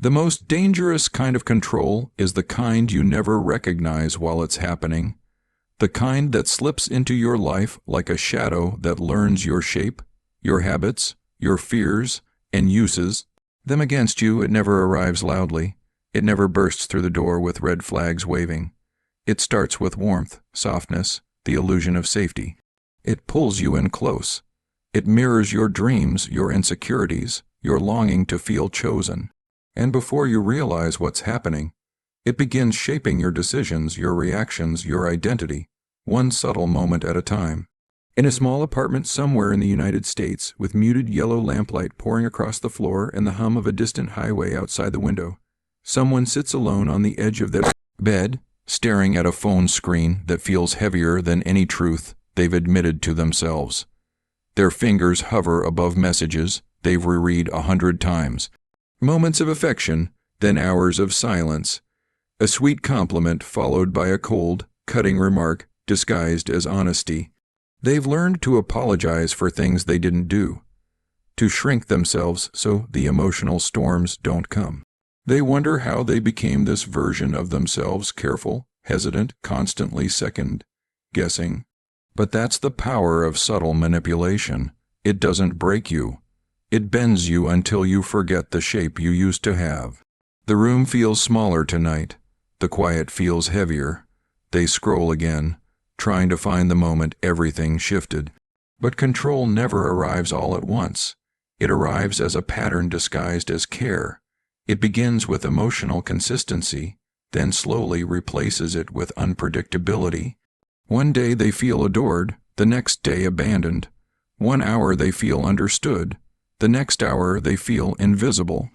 The most dangerous kind of control is the kind you never recognize while it's happening, the kind that slips into your life like a shadow that learns your shape, your habits, your fears, and uses them against you. It never arrives loudly. It never bursts through the door with red flags waving. It starts with warmth, softness, the illusion of safety. It pulls you in close. It mirrors your dreams, your insecurities, your longing to feel chosen. And before you realize what's happening, it begins shaping your decisions, your reactions, your identity, one subtle moment at a time. In a small apartment somewhere in the United States, with muted yellow lamplight pouring across the floor and the hum of a distant highway outside the window, someone sits alone on the edge of their bed, staring at a phone screen that feels heavier than any truth they've admitted to themselves. Their fingers hover above messages they've reread 100 times. Moments of affection, then hours of silence. A sweet compliment followed by a cold, cutting remark disguised as honesty. They've learned to apologize for things they didn't do, to shrink themselves so the emotional storms don't come. They wonder how they became this version of themselves, careful, hesitant, constantly second-guessing. But that's the power of subtle manipulation. It doesn't break you. It bends you until you forget the shape you used to have. The room feels smaller tonight. The quiet feels heavier. They scroll again, trying to find the moment everything shifted. But control never arrives all at once. It arrives as a pattern disguised as care. It begins with emotional consistency, then slowly replaces it with unpredictability. One day they feel adored, the next day abandoned. 1 hour they feel understood, the next hour they feel invisible.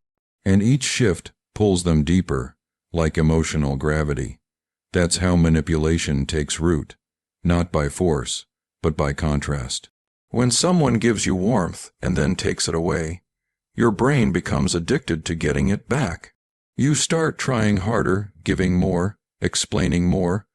And each shift pulls them deeper, like emotional gravity. That's how manipulation takes root, not by force, but by contrast. When someone gives you warmth and then takes it away, your brain becomes addicted to getting it back. You start trying harder, giving more, explaining more,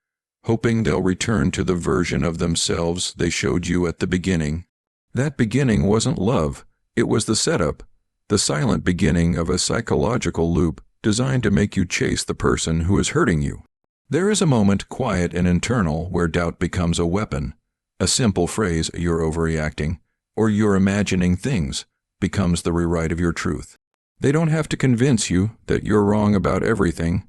hoping they'll return to the version of themselves they showed you at the beginning. That beginning wasn't love, it was the setup, the silent beginning of a psychological loop designed to make you chase the person who is hurting you. There is a moment, quiet and internal, where doubt becomes a weapon. A simple phrase, "you're overreacting," or "you're imagining things," becomes the rewrite of your truth. They don't have to convince you that you're wrong about everything.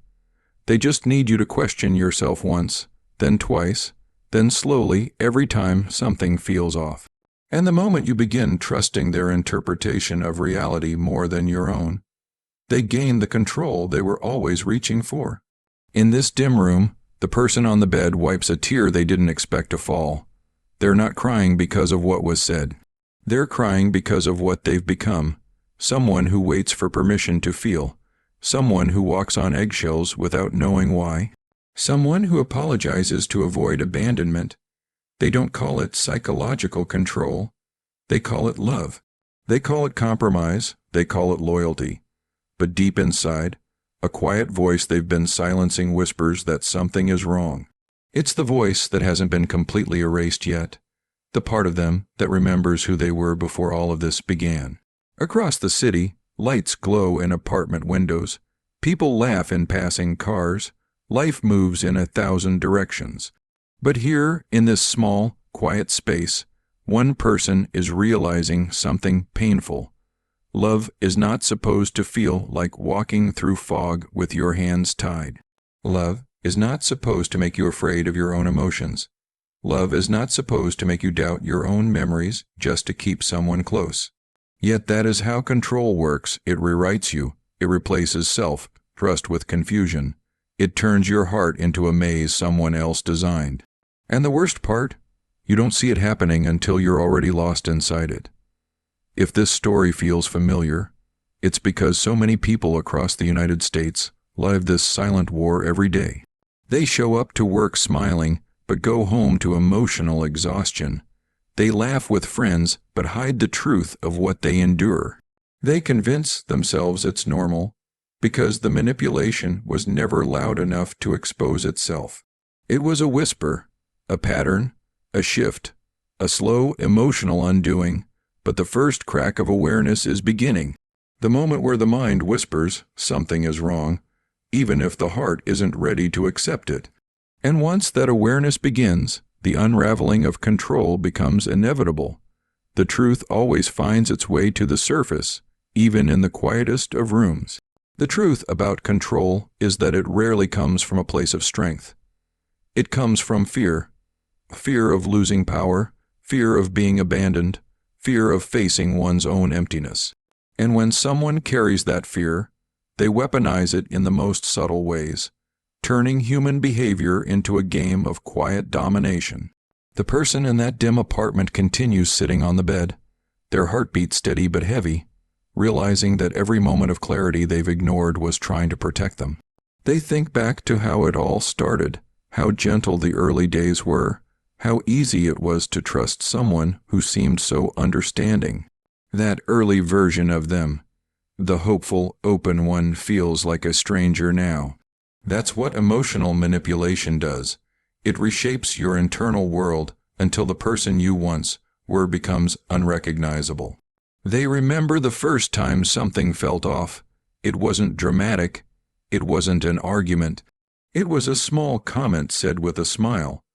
They just need you to question yourself once, then twice, then slowly every time something feels off. And the moment you begin trusting their interpretation of reality more than your own, they gain the control they were always reaching for. In this dim room, the person on the bed wipes a tear they didn't expect to fall. They're not crying because of what was said. They're crying because of what they've become. Someone who waits for permission to feel. Someone who walks on eggshells without knowing why. Someone who apologizes to avoid abandonment. They don't call it psychological control. They call it love. They call it compromise. They call it loyalty. But deep inside, a quiet voice they've been silencing whispers that something is wrong. It's the voice that hasn't been completely erased yet. The part of them that remembers who they were before all of this began. Across the city, lights glow in apartment windows. People laugh in passing cars. Life moves in 1,000 directions. But here, in this small, quiet space, one person is realizing something painful. Love is not supposed to feel like walking through fog with your hands tied. Love is not supposed to make you afraid of your own emotions. Love is not supposed to make you doubt your own memories just to keep someone close. Yet that is how control works. It rewrites you. It replaces self-trust with confusion. It turns your heart into a maze someone else designed. And the worst part? You don't see it happening until you're already lost inside it. If this story feels familiar, it's because so many people across the United States live this silent war every day. They show up to work smiling, but go home to emotional exhaustion. They laugh with friends, but hide the truth of what they endure. They convince themselves it's normal, because the manipulation was never loud enough to expose itself. It was a whisper, a pattern, a shift, a slow emotional undoing, but the first crack of awareness is beginning. The moment where the mind whispers something is wrong, even if the heart isn't ready to accept it. And once that awareness begins, the unraveling of control becomes inevitable. The truth always finds its way to the surface, even in the quietest of rooms. The truth about control is that it rarely comes from a place of strength. It comes from fear. Fear of losing power, fear of being abandoned, fear of facing one's own emptiness. And when someone carries that fear, they weaponize it in the most subtle ways, turning human behavior into a game of quiet domination. The person in that dim apartment continues sitting on the bed, their heartbeat steady but heavy, realizing that every moment of clarity they've ignored was trying to protect them. They think back to how it all started, how gentle the early days were, how easy it was to trust someone who seemed so understanding. That early version of them, the hopeful, open one, feels like a stranger now. That's what emotional manipulation does. It reshapes your internal world until the person you once were becomes unrecognizable. They remember the first time something felt off. It wasn't dramatic. It wasn't an argument. It was a small comment said with a smile.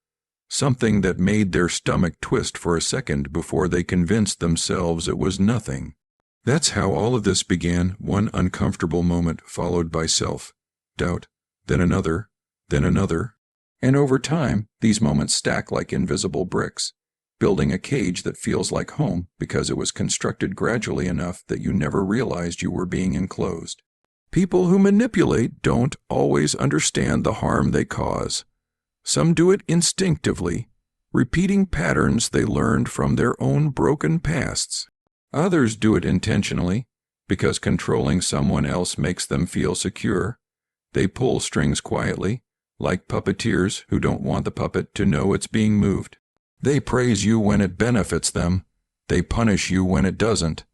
Something that made their stomach twist for a second before they convinced themselves it was nothing. That's how all of this began, one uncomfortable moment followed by self-doubt, then another, and over time, these moments stack like invisible bricks, building a cage that feels like home because it was constructed gradually enough that you never realized you were being enclosed. People who manipulate don't always understand the harm they cause. Some do it instinctively, repeating patterns they learned from their own broken pasts. Others do it intentionally, because controlling someone else makes them feel secure. They pull strings quietly, like puppeteers who don't want the puppet to know it's being moved. They praise you when it benefits them. They punish you when it doesn't.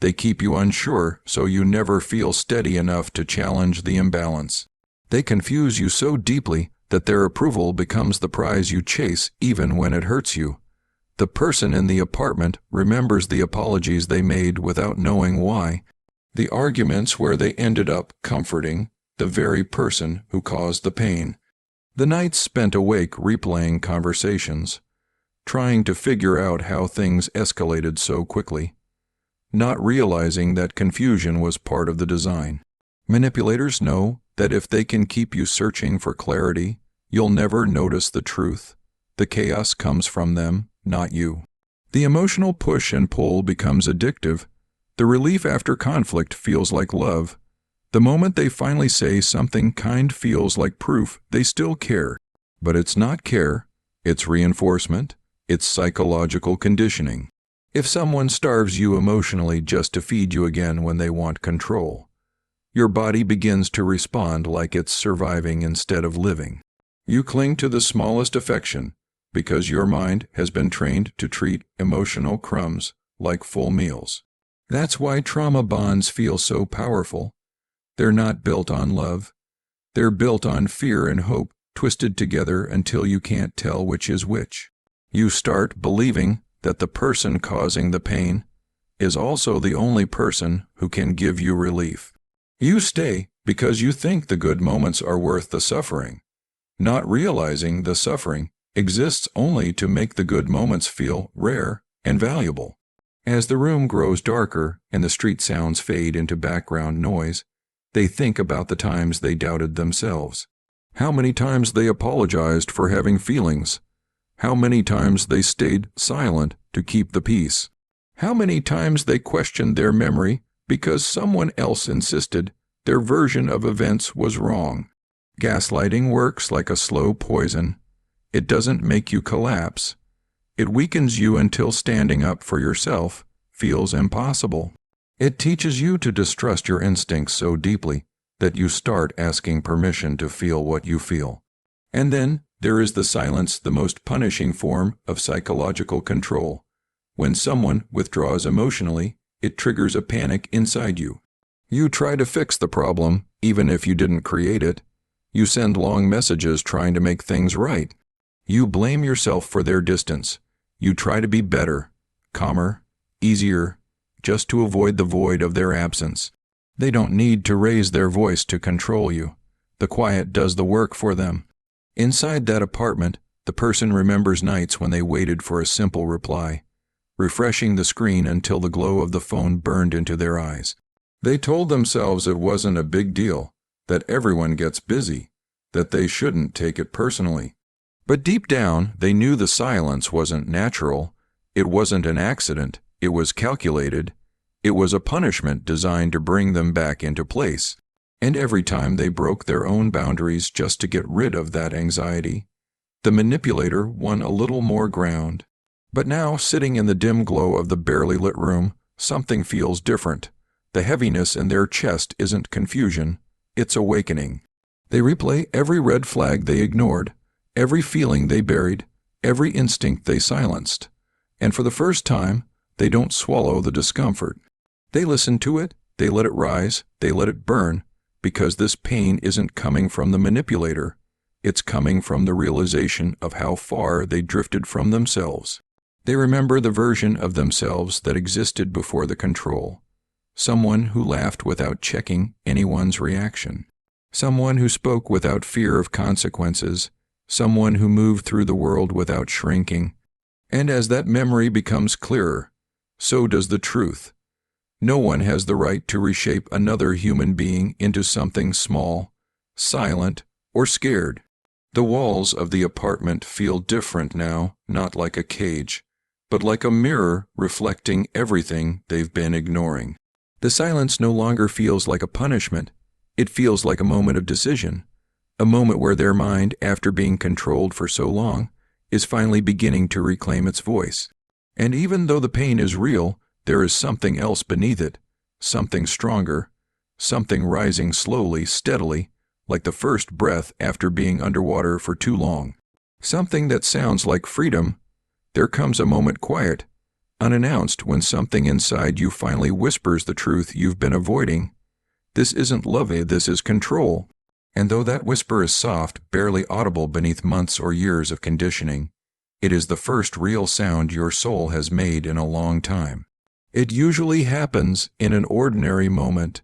They keep you unsure so you never feel steady enough to challenge the imbalance. They confuse you so deeply that their approval becomes the prize you chase even when it hurts you. The person in the apartment remembers the apologies they made without knowing why, the arguments where they ended up comforting the very person who caused the pain, the nights spent awake replaying conversations, trying to figure out how things escalated so quickly, not realizing that confusion was part of the design. Manipulators know that if they can keep you searching for clarity, you'll never notice the truth. The chaos comes from them, not you. The emotional push and pull becomes addictive. The relief after conflict feels like love. The moment they finally say something kind feels like proof they still care. But it's not care, it's reinforcement, it's psychological conditioning. If someone starves you emotionally just to feed you again when they want control, your body begins to respond like it's surviving instead of living. You cling to the smallest affection because your mind has been trained to treat emotional crumbs like full meals. That's why trauma bonds feel so powerful. They're not built on love. They're built on fear and hope, twisted together until you can't tell which is which. You start believing that the person causing the pain is also the only person who can give you relief. You stay because you think the good moments are worth the suffering, not realizing the suffering exists only to make the good moments feel rare and valuable. As the room grows darker and the street sounds fade into background noise, they think about the times they doubted themselves. How many times they apologized for having feelings. How many times they stayed silent to keep the peace. How many times they questioned their memory because someone else insisted their version of events was wrong. Gaslighting works like a slow poison. It doesn't make you collapse. It weakens you until standing up for yourself feels impossible. It teaches you to distrust your instincts so deeply that you start asking permission to feel what you feel. And then there is the silence, the most punishing form of psychological control. When someone withdraws emotionally, it triggers a panic inside you. You try to fix the problem, even if you didn't create it. You send long messages trying to make things right. You blame yourself for their distance. You try to be better, calmer, easier, just to avoid the void of their absence. They don't need to raise their voice to control you. The quiet does the work for them. Inside that apartment, the person remembers nights when they waited for a simple reply, refreshing the screen until the glow of the phone burned into their eyes. They told themselves it wasn't a big deal, that everyone gets busy, that they shouldn't take it personally. But deep down, they knew the silence wasn't natural, it wasn't an accident, it was calculated, it was a punishment designed to bring them back into place. And every time they broke their own boundaries just to get rid of that anxiety, the manipulator won a little more ground. But now, sitting in the dim glow of the barely lit room, something feels different. The heaviness in their chest isn't confusion, it's awakening. They replay every red flag they ignored, every feeling they buried, every instinct they silenced. And for the first time, they don't swallow the discomfort. They listen to it, they let it rise, they let it burn, because this pain isn't coming from the manipulator. It's coming from the realization of how far they drifted from themselves. They remember the version of themselves that existed before the control. Someone who laughed without checking anyone's reaction. Someone who spoke without fear of consequences. Someone who moved through the world without shrinking. And as that memory becomes clearer, so does the truth. No one has the right to reshape another human being into something small, silent, or scared. The walls of the apartment feel different now, not like a cage, but like a mirror reflecting everything they've been ignoring. The silence no longer feels like a punishment. It feels like a moment of decision, a moment where their mind, after being controlled for so long, is finally beginning to reclaim its voice. And even though the pain is real, there is something else beneath it, something stronger, something rising slowly, steadily, like the first breath after being underwater for too long. Something that sounds like freedom. There comes a moment quiet, unannounced, when something inside you finally whispers the truth you've been avoiding. This isn't love, this is control. And though that whisper is soft, barely audible beneath months or years of conditioning, it is the first real sound your soul has made in a long time. It usually happens in an ordinary moment.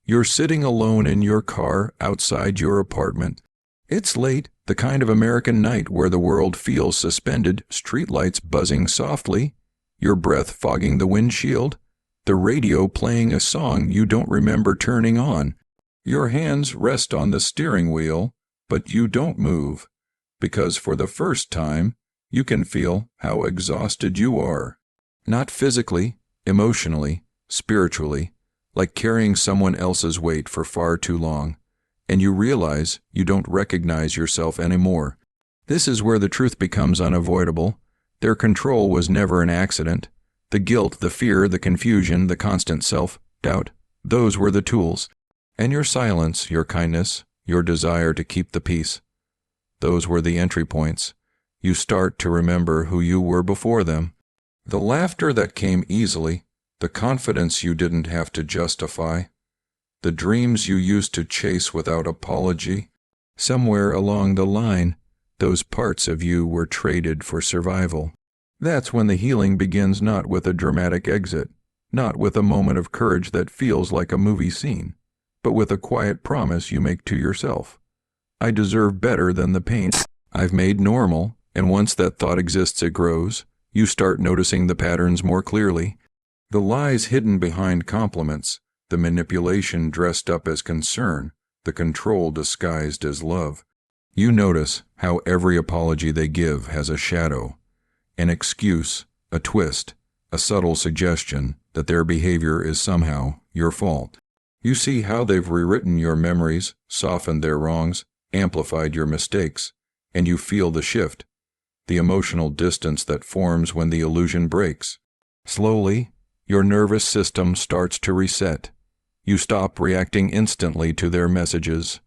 You're sitting alone in your car outside your apartment. It's late, the kind of American night where the world feels suspended, streetlights buzzing softly, your breath fogging the windshield, the radio playing a song you don't remember turning on. Your hands rest on the steering wheel, but you don't move, because for the first time, you can feel how exhausted you are. Not physically, emotionally, spiritually, like carrying someone else's weight for far too long, and you realize you don't recognize yourself anymore. This is where the truth becomes unavoidable. Their control was never an accident. The guilt, the fear, the confusion, the constant self-doubt, those were the tools. And your silence, your kindness, your desire to keep the peace, those were the entry points. You start to remember who you were before them. The laughter that came easily, the confidence you didn't have to justify, the dreams you used to chase without apology. Somewhere along the line, those parts of you were traded for survival. That's when the healing begins, not with a dramatic exit, not with a moment of courage that feels like a movie scene, but with a quiet promise you make to yourself. I deserve better than the pain I've made normal, and once that thought exists, it grows. You start noticing the patterns more clearly. The lies hidden behind compliments, the manipulation dressed up as concern, the control disguised as love. You notice how every apology they give has a shadow, an excuse, a twist, a subtle suggestion that their behavior is somehow your fault. You see how they've rewritten your memories, softened their wrongs, amplified your mistakes, and you feel the shift, the emotional distance that forms when the illusion breaks. Slowly, your nervous system starts to reset. You stop reacting instantly to their messages.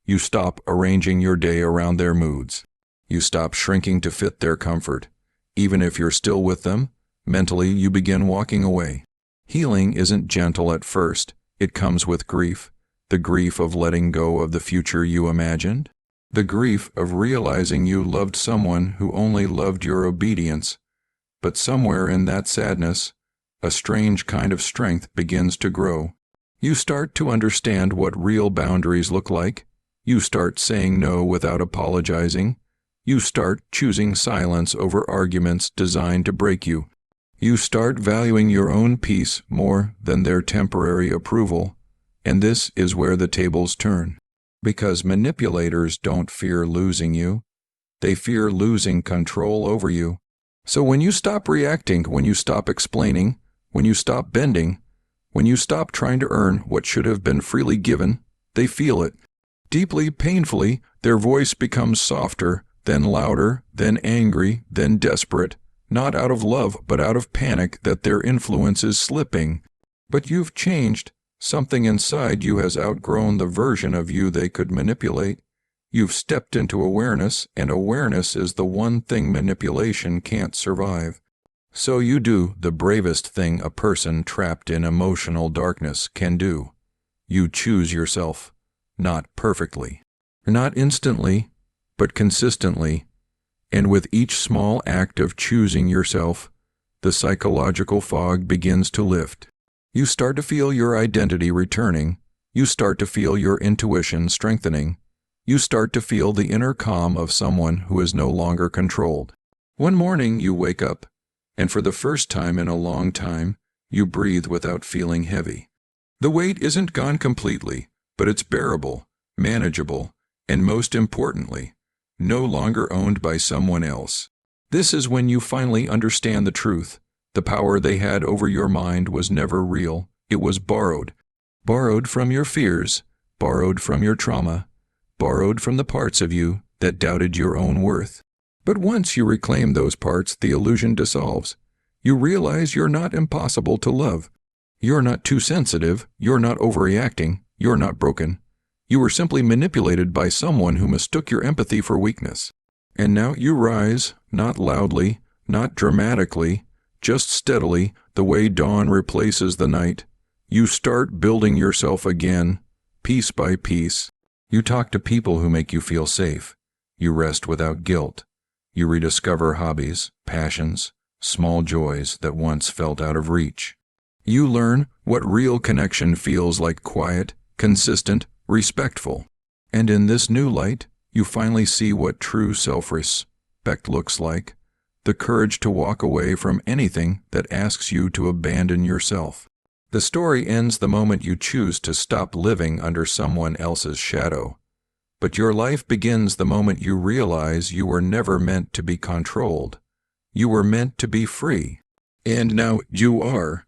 You stop arranging your day around their moods. You stop shrinking to fit their comfort. Even if you're still with them, mentally you begin walking away. Healing isn't gentle at first. It comes with grief, the grief of letting go of the future you imagined, the grief of realizing you loved someone who only loved your obedience. But somewhere in that sadness, a strange kind of strength begins to grow. You start to understand what real boundaries look like. You start saying no without apologizing. You start choosing silence over arguments designed to break you. You start valuing your own peace more than their temporary approval. And this is where the tables turn. Because manipulators don't fear losing you. They fear losing control over you. So when you stop reacting, when you stop explaining, when you stop bending, when you stop trying to earn what should have been freely given, they feel it. Deeply, painfully, their voice becomes softer, then louder, then angry, then desperate, not out of love, but out of panic that their influence is slipping. But you've changed. Something inside you has outgrown the version of you they could manipulate. You've stepped into awareness, and awareness is the one thing manipulation can't survive. So you do the bravest thing a person trapped in emotional darkness can do. You choose yourself. Not perfectly, not instantly, but consistently. And with each small act of choosing yourself, the psychological fog begins to lift. You start to feel your identity returning. You start to feel your intuition strengthening. You start to feel the inner calm of someone who is no longer controlled. One morning you wake up, and for the first time in a long time, you breathe without feeling heavy. The weight isn't gone completely, but it's bearable, manageable, and most importantly, no longer owned by someone else. This is when you finally understand the truth. The power they had over your mind was never real. It was borrowed. Borrowed from your fears, borrowed from your trauma, borrowed from the parts of you that doubted your own worth. But once you reclaim those parts, the illusion dissolves. You realize you're not impossible to love. You're not too sensitive. You're not overreacting. You're not broken. You were simply manipulated by someone who mistook your empathy for weakness. And now you rise, not loudly, not dramatically, just steadily, the way dawn replaces the night. You start building yourself again, piece by piece. You talk to people who make you feel safe. You rest without guilt. You rediscover hobbies, passions, small joys that once felt out of reach. You learn what real connection feels like: quiet, consistent, respectful. And in this new light, you finally see what true self-respect looks like. The courage to walk away from anything that asks you to abandon yourself. The story ends the moment you choose to stop living under someone else's shadow. But your life begins the moment you realize you were never meant to be controlled. You were meant to be free. And now you are.